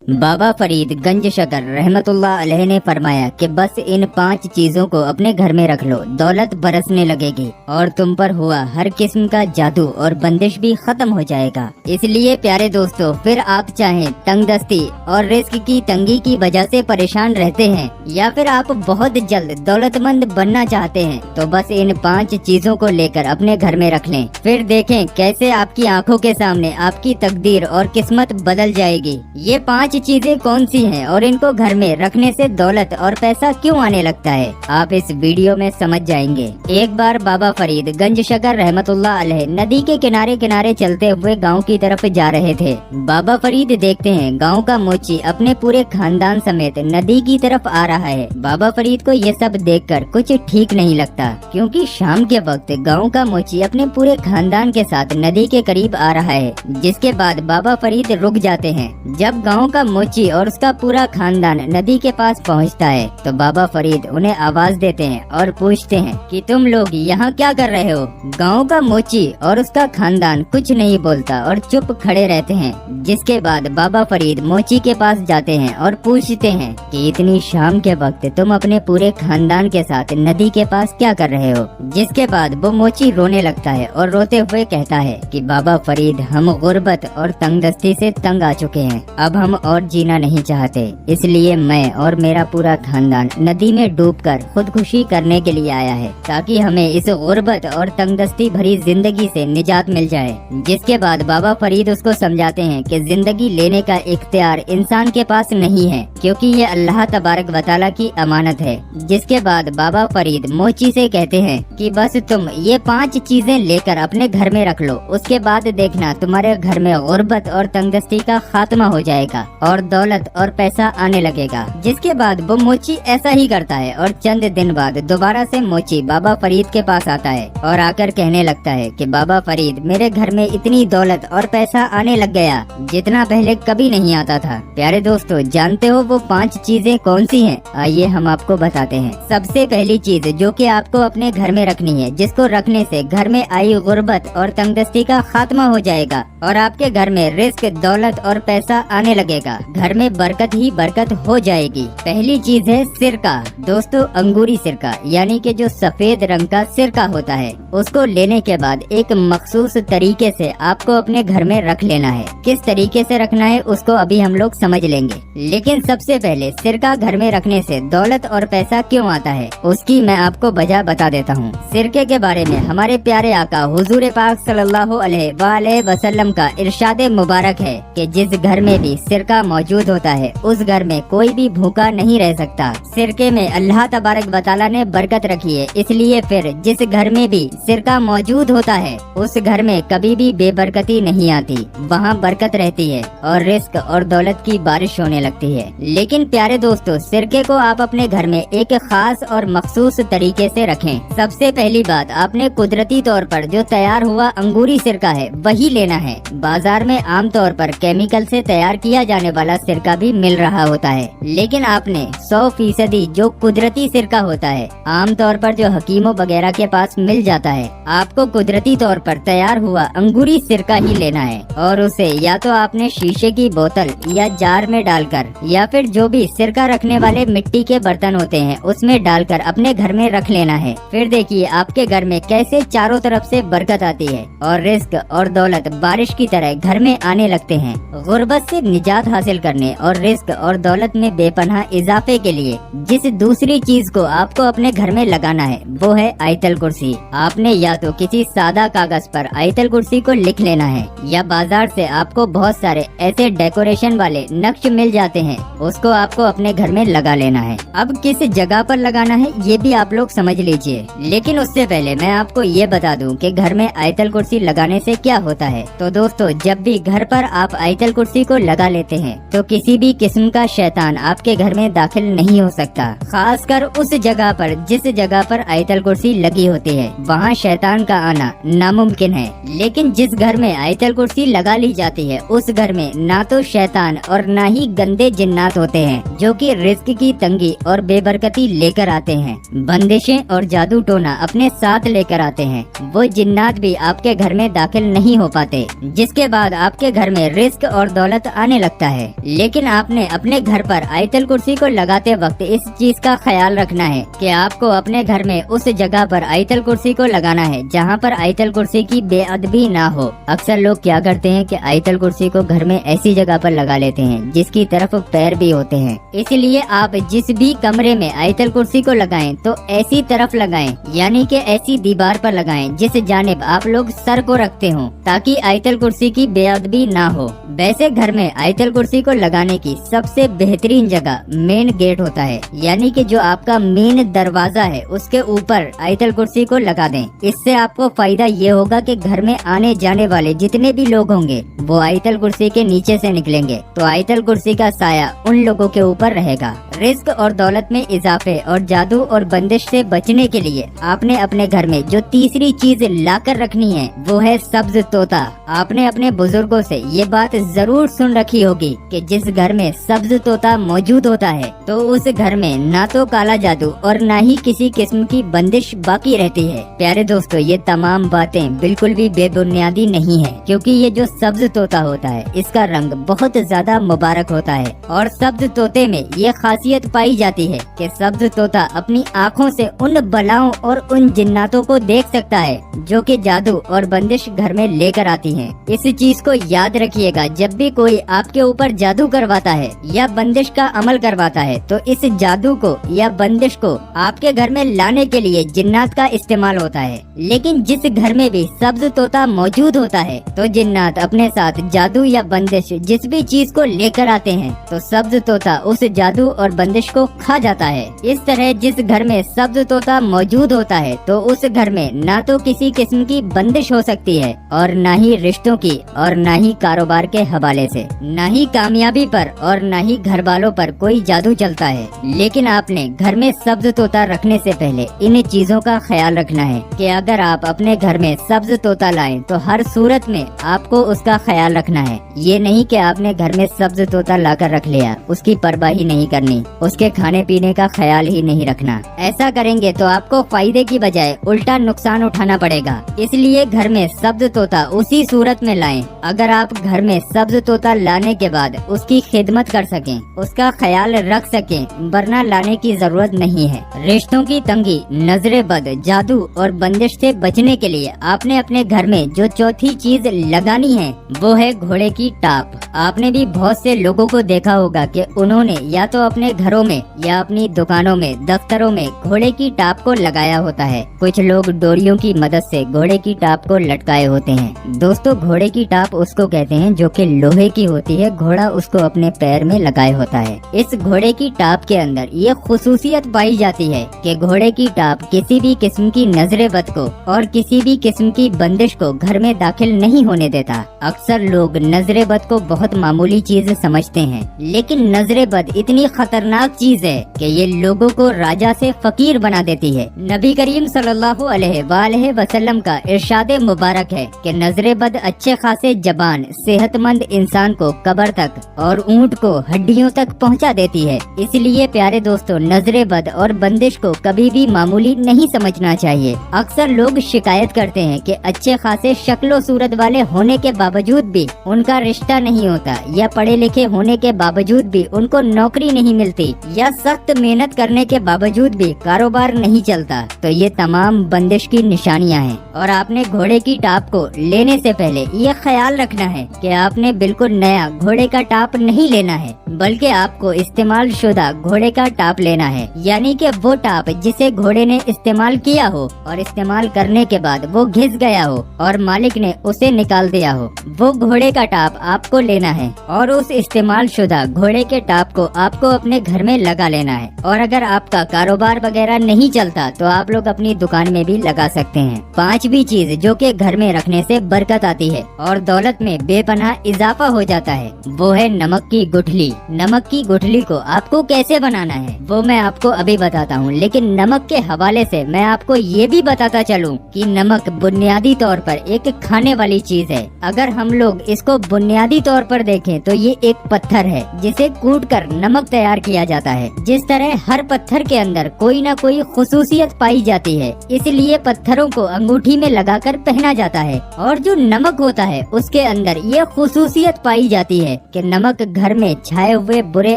बाबा फरीद गंज शकर रहमतुल्लाह अलैह ने फरमाया कि बस इन 5 चीजों को अपने घर में रख लो, दौलत बरसने लगेगी और तुम पर हुआ हर किस्म का जादू और बंदिश भी खत्म हो जाएगा। इसलिए प्यारे दोस्तों, फिर आप चाहें तंगदस्ती और रिस्क की तंगी की वजह से परेशान रहते हैं या फिर आप बहुत जल्द दौलतमंद बनना चाहते हैं, तो बस इन 5 चीजों को लेकर अपने घर में रख लें। फिर देखें कैसे आपकी आंखों के सामने आपकी तकदीर और किस्मत बदल जाएगी। ये 5 चीजें कौन सी हैं और इनको घर में रखने से दौलत और पैसा क्यों आने लगता है, आप इस वीडियो में समझ जाएंगे। एक बार बाबा फरीद गंज शकर रहमतुल्लाह अलैह नदी के किनारे किनारे चलते हुए गांव की तरफ जा रहे थे। बाबा फरीद देखते हैं गांव का मोची अपने पूरे खानदान समेत नदी की तरफ आ रहा है। बाबा फरीद को ये सब देखकर कुछ ठीक नहीं लगता, क्योंकि शाम के वक्त गांव का मोची अपने पूरे खानदान के साथ नदी के करीब आ रहा है। जिसके बाद बाबा फरीद रुक जाते हैं। जब गांव का मोची और उसका पूरा खानदान नदी के पास पहुंचता है तो बाबा फरीद उन्हें आवाज देते हैं और पूछते हैं कि तुम लोग यहाँ क्या कर रहे हो। गांव का मोची और उसका खानदान कुछ नहीं बोलता और चुप खड़े रहते हैं। जिसके बाद बाबा फरीद मोची के पास जाते हैं और पूछते हैं कि इतनी शाम के वक्त तुम अपने पूरे खानदान के साथ नदी के पास क्या कर रहे हो। जिसके बाद वो मोची रोने लगता है और रोते हुए कहता है कि बाबा फरीद, हम गुर्बत और तंगदस्ती से तंग आ चुके हैं, अब हम और जीना नहीं चाहते, इसलिए मैं और मेरा पूरा खानदान नदी में डूबकर खुदकुशी करने के लिए आया है, ताकि हमें इस गुर्बत और तंगदस्ती भरी जिंदगी से निजात मिल जाए। जिसके बाद बाबा फरीद उसको समझाते हैं कि जिंदगी लेने का इख्तियार इंसान के पास नहीं है, क्योंकि ये अल्लाह तबारक व तआला की अमानत है। जिसके बाद बाबा फरीद मोची से कहते हैं कि बस तुम ये 5 चीजें लेकर अपने घर में रख लो, उसके बाद देखना तुम्हारे घर में गुर्बत और तंगदस्ती का खात्मा हो जाएगा और दौलत और पैसा आने लगेगा। जिसके बाद वो मोची ऐसा ही करता है और चंद दिन बाद दोबारा से मोची बाबा फरीद के पास आता है और आकर कहने लगता है कि बाबा फरीद, मेरे घर में इतनी दौलत और पैसा आने लग गया जितना पहले कभी नहीं आता था। प्यारे दोस्तों, जानते हो वो 5 चीजें कौन सी हैं? आइए हम आपको बताते हैं। सबसे पहली चीज जो कि आपको अपने घर में रखनी है, जिसको रखने से घर में आई गुर्बत और तंगदस्ती का खात्मा हो जाएगा और आपके घर में रिस्क, दौलत और पैसा आने लगेगा, घर में बरकत ही बरकत हो जाएगी। पहली चीज है सिरका। दोस्तों, अंगूरी सिरका यानी कि जो सफेद रंग का सिरका होता है, उसको लेने के बाद एक मखसूस तरीके से आपको अपने घर में रख लेना है। किस तरीके से रखना है उसको अभी हम लोग समझ लेंगे, लेकिन सबसे पहले सिरका घर में रखने से दौलत और पैसा क्यों आता है उसकी मैं आपको वजह बता देता हूँ। सिरके के बारे में हमारे प्यारे आका हुजूर पाक सल्लल्लाहु अलैहि वसल्लम का इरशाद मुबारक है कि जिस घर में भी सिरका मौजूद होता है उस घर में कोई भी भूखा नहीं रह सकता। सिरके में अल्लाह तबारक व तआला ने बरकत रखी है, इसलिए फिर जिस घर में भी सिरका मौजूद होता है उस घर में कभी भी बेबरकती नहीं आती, वहाँ बरकत रहती है और रिस्क और दौलत की बारिश होने लगती है। लेकिन प्यारे दोस्तों, सिरके को आप अपने घर में एक खास और मखसूस तरीके से रखें। सबसे पहली बात, आपने कुदरती तौर पर जो तैयार हुआ अंगूरी सिरका है वही लेना है। बाजार में आम तौर पर केमिकल से तैयार किया जाने वाला सिरका भी मिल रहा होता है, लेकिन आपने 100% जो कुदरती सिरका होता है, आम तौर पर जो हकीमों वगैरह के पास मिल जाता है, आपको कुदरती तौर पर तैयार हुआ अंगूरी सिरका ही लेना है और उसे या तो आपने शीशे की बोतल या जार में डालकर या फिर जो भी सिरका रखने वाले मिट्टी के बर्तन होते हैं उसमें डालकर अपने घर में रख लेना है। फिर देखिए आपके घर में कैसे चारों तरफ से बरकत आती है और रिस्क और दौलत बारिश की तरह घर में आने लगते हैं। गुर्बत से निजात हासिल करने और रिस्क और दौलत में बेपनाह इजाफे के लिए जिस दूसरी चीज को आपको अपने घर में लगाना है वो है आयतल कुर्सी। आपने या तो किसी सादा कागज पर आयतल कुर्सी को लिख लेना है या बाजार से आपको बहुत सारे ऐसे डेकोरेशन वाले नक्श मिल जाते हैं, उसको आपको अपने घर में लगा लेना है। अब किस जगह पर लगाना है ये भी आप लोग समझ लीजिए, लेकिन उससे पहले मैं आपको ये बता दूं कि घर में आयतल कुर्सी लगाने से क्या होता है। तो दोस्तों, जब भी घर पर आप आयतल कुर्सी को लगा लेते हैं तो किसी भी किस्म का शैतान आपके घर में दाखिल नहीं हो सकता। खासकर उस जगह पर जिस जगह पर आयतल कुर्सी लगी होती है वहाँ शैतान का आना नामुमकिन है। लेकिन जिस घर में आयतल कुर्सी लगा ली जाती है उस घर में ना तो शैतान और ना ही गंदे जिन्नात होते हैं जो कि रिस्क की तंगी और बेबरकती लेकर आते हैं, बंदिशें और जादू टोना अपने साथ लेकर आते हैं। वो जिन्नात भी आपके घर में दाखिल नहीं हो पाते, जिसके बाद आपके घर में रिस्क और दौलत आने लगता है है, लेकिन आपने अपने घर पर आयतल कुर्सी को लगाते वक्त इस चीज का ख्याल रखना है कि आपको अपने घर में उस जगह पर आयतल कुर्सी को लगाना है जहाँ पर आयतल कुर्सी की बेअदबी ना हो। अक्सर लोग क्या करते हैं कि आयतल कुर्सी को घर में ऐसी जगह पर लगा लेते हैं जिसकी तरफ पैर भी होते हैं। इसलिए आप जिस भी कमरे में आयतल कुर्सी को लगाएं तो ऐसी तरफ लगाएं, यानी कि ऐसी दीवार पर लगाएं जिस जानिब आप लोग सर को रखते हो, ताकि आयतल कुर्सी की बेअदबी ना हो। वैसे घर में आयतल कुर्सी को लगाने की सबसे बेहतरीन जगह मेन गेट होता है, यानी कि जो आपका मेन दरवाजा है उसके ऊपर आयतल कुर्सी को लगा दें। इससे आपको फायदा ये होगा कि घर में आने जाने वाले जितने भी लोग होंगे वो आयतल कुर्सी के नीचे से निकलेंगे, तो आयतल कुर्सी का साया उन लोगों के ऊपर रहेगा। रिस्क और दौलत में इजाफे और जादू और बंदिश से बचने के लिए आपने अपने घर में जो तीसरी चीज लाकर रखनी है वो है सब्ज तोता। आपने अपने बुजुर्गों से ये बात जरूर सुन रखी होगी कि जिस घर में सब्ज तोता मौजूद होता है तो उस घर में ना तो काला जादू और ना ही किसी किस्म की बंदिश बाकी रहती है। प्यारे दोस्तों, ये तमाम बातें बिल्कुल भी बेबुनियादी नहीं है, क्योंकि ये जो सब्ज तोता होता है इसका रंग बहुत ज्यादा मुबारक होता है और सब्ज तोते में ये खासियत पाई जाती है कि सब्ज तोता अपनी आँखों से उन बलाओं और उन जिन्नातों को देख सकता है जो कि जादू और बंदिश घर में लेकर आती हैं। इस चीज को याद रखिएगा, जब भी कोई आपके ऊपर जादू करवाता है या बंदिश का अमल करवाता है तो इस जादू को या बंदिश को आपके घर में लाने के लिए जिन्नात का इस्तेमाल होता है। लेकिन जिस घर में भी सब्ज तोता मौजूद होता है तो जिन्नात अपने साथ जादू या बंदिश जिस भी चीज को लेकर आते हैं तो सब्ज तोता उस जादू और बंदिश को खा जाता है। इस तरह जिस घर में सब्ज तोता मौजूद होता है तो उस घर में ना तो किसी किस्म की बंदिश हो सकती है और ना ही रिश्तों की और ना ही कारोबार के हवाले से, ना ही कामयाबी पर और ना ही घर वालों पर कोई जादू चलता है। लेकिन आपने घर में सब्ज तोता रखने से पहले इन चीजों का ख्याल रखना है कि अगर आप अपने घर में सब्ज तोता लाएं तो हर सूरत में आपको उसका ख्याल रखना है। ये नहीं कि आपने घर में सब्ज तोता लाकर रख लिया, उसकी परवाह ही नहीं करनी, उसके खाने पीने का ख्याल ही नहीं रखना। ऐसा करेंगे तो आपको फायदे की बजाय उल्टा नुकसान उठाना पड़ेगा। इसलिए घर में सब्ज तोता उसी सूरत में लाएं अगर आप घर में सब्ज तोता लाने के बाद उसकी खिदमत कर सकें, उसका ख्याल रख सकें, वरना लाने की जरूरत नहीं है। रिश्तों की तंगी, नजरे बद, जादू और बंदिश से बचने के लिए आपने अपने घर में जो चौथी चीज लगानी है वो है घोड़े की टाप। आपने भी बहुत से लोगों को देखा होगा कि उन्होंने या तो अपने घरों में या अपनी दुकानों में, दफ्तरों में घोड़े की टाप को लगाया होता है। कुछ लोग डोरियों की मदद से घोड़े की टाप को लटकाए होते हैं। दोस्तों, घोड़े की टाप उसको कहते हैं जो कि लोहे की होती है, घोड़ा उसको अपने पैर में लगाए होता है। इस घोड़े की टाप के अंदर ये खुसूसियत पाई जाती है कि घोड़े की टाप किसी भी किस्म की नजरे बद को और किसी भी किस्म की बंदिश को घर में दाखिल नहीं होने देता। अक्सर लोग नजरे बद को बहुत मामूली चीज समझते हैं, लेकिन नजरे बद इतनी खतरनाक चीज है कि ये लोगों को राजा से फकीर बना देती है। नबी करीम सल्लल्लाहु अलैहि वसल्लम का इरशाद मुबारक है कि नजरे बद अच्छे खासे जबान सेहतमंद इंसान को कब्र तक और ऊंट को हड्डियों तक पहुंचा देती है। इसलिए प्यारे दोस्तों, नजरे बद और बंदिश को कभी भी मामूली नहीं समझना चाहिए। अक्सर लोग शिकायत करते हैं कि अच्छे खासे शक्लो सूरत वाले होने के बावजूद भी उनका रिश्ता नहीं होता, या पढ़े लिखे होने के बावजूद भी उनको नौकरी नहीं मिलती, या सख्त मेहनत करने के बावजूद भी कारोबार नहीं चलता। तो ये तमाम बंदिश की निशानियां हैं और आपने घोड़े की टाप को लेने से पहले ये ख्याल रखना है कि आपने बिल्कुल नया घोड़े का टाप नहीं लेना है, बल्कि आपको इस्तेमाल शुदा घोड़े का टाप लेना है। यानी कि वो टाप जिसे घोड़े ने इस्तेमाल किया हो और इस्तेमाल करने के बाद वो घिस गया हो और मालिक ने उसे निकाल दिया हो, वो घोड़े का टाप आपको लेना है और उस इस्तेमाल शुदा घोड़े के टाप को आपको अपने घर में लगा लेना है। और अगर आपका कारोबार वगैरह नहीं चलता तो आप लोग अपनी दुकान में भी लगा सकते हैं। पांचवी चीज जो कि घर में रखने से बरकत आती है और दौलत में बेपनाह इजाफा हो जाता है वो है नमक की गुठली। नमक की गुठली को आपको कैसे बनाना है वो मैं आपको अभी बताता हूँ, लेकिन नमक के हवाले से मैं आपको ये भी बताता चलूँ कि नमक बुनियादी तौर पर एक खाने वाली चीज है। अगर हम लोग इसको बुनियादी तौर पर देखें तो ये एक पत्थर है जिसे कूट कर नमक तैयार किया जाता है। जिस तरह हर पत्थर के अंदर कोई ना कोई खुसूसियत पाई जाती है, इसलिए पत्थरों को अंगूठी में लगाकर पहना जाता है। और जो नमक होता है उसके अंदर ये खुसूसियत पाई जाती है कि नमक घर में छाए हुए बुरे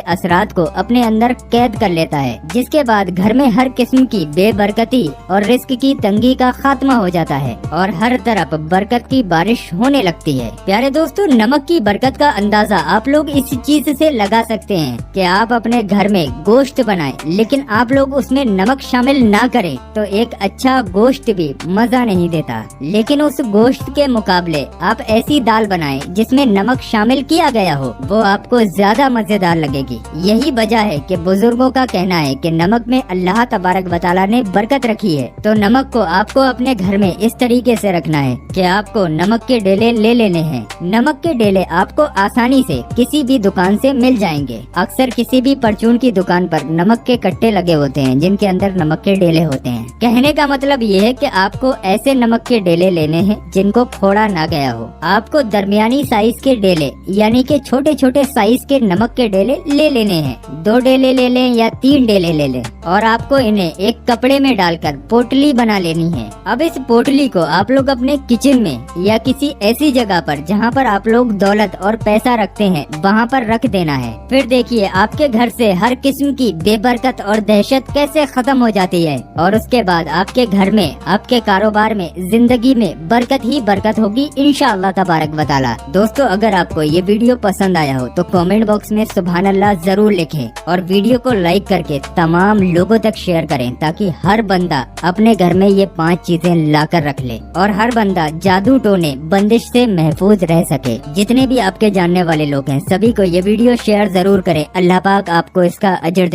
असरात को अपने अंदर कैद कर लेता है, जिसके बाद घर में हर किस्म की बेबरकती और रिस्क की तंगी का खात्मा हो जाता है और हर तरफ बरकत की बारिश होने लगती है। प्यारे दोस्तों, नमक की बरकत का अंदाजा आप लोग इस चीज से लगा सकते हैं कि आप अपने घर में गोश्त बनाएं, लेकिन आप लोग उसमें नमक शामिल ना करें तो एक अच्छा गोश्त भी मजा नहीं देता। लेकिन उस गोश्त के मुकाबले आप ऐसी दाल बनाएं जिसमें नमक शामिल किया गया हो, वो आपको ज्यादा मजेदार लगेगी। यही वजह है कि बुजुर्गों का कहना है कि नमक में अल्लाह तबारक व तआला ने बरकत रखी है। तो नमक को आपको अपने घर में इस तरीके से रखना है कि आपको नमक के डेले ले लेने हैं। नमक के डेले आपको आसानी से किसी भी दुकान से मिल जाएंगे। अक्सर किसी भी परचून की दुकान पर नमक के कट्टे लगे होते हैं जिनके अंदर नमक के डेले होते हैं। कहने का मतलब ये है कि आपको ऐसे नमक के डेले लेने हैं जिनको फोड़ा ना गया हो। आपको दरमियानी साइज के डेले यानी कि छोटे छोटे साइज के नमक के डेले ले लेने हैं। 2 डेले ले लें या 3 डेले ले लें और आपको इन्हें एक कपड़े में डालकर पोटली बना लेनी है। अब इस पोटली को आप लोग अपने किचन में या किसी ऐसी जगह पर जहाँ पर आप लोग दौलत और पैसा रखते हैं वहाँ पर रख देना है। फिर देखिए आपके घर से हर किस्म की बेबरकत और दहशत कैसे खत्म हो जाती है और उसके बाद आपके घर में, आपके कारोबार में, जिंदगी में बरकत ही बरकत होगी इंशाअल्लाह तबारक व तआला। दोस्तों, अगर आपको ये वीडियो पसंद आया हो तो कमेंट बॉक्स में सुभान अल्लाह जरूर लिखें और वीडियो को लाइक करके तमाम लोगों तक शेयर करें ताकि हर बंदा अपने घर में ये 5 चीजें लाकर रख ले और हर बंदा जादू टोने बंदिश से महफूज रह सके। जितने भी आपके जानने वाले लोग हैं सभी को ये वीडियो शेयर जरूर करें। अल्लाह पाक आपको इसका अजर दे।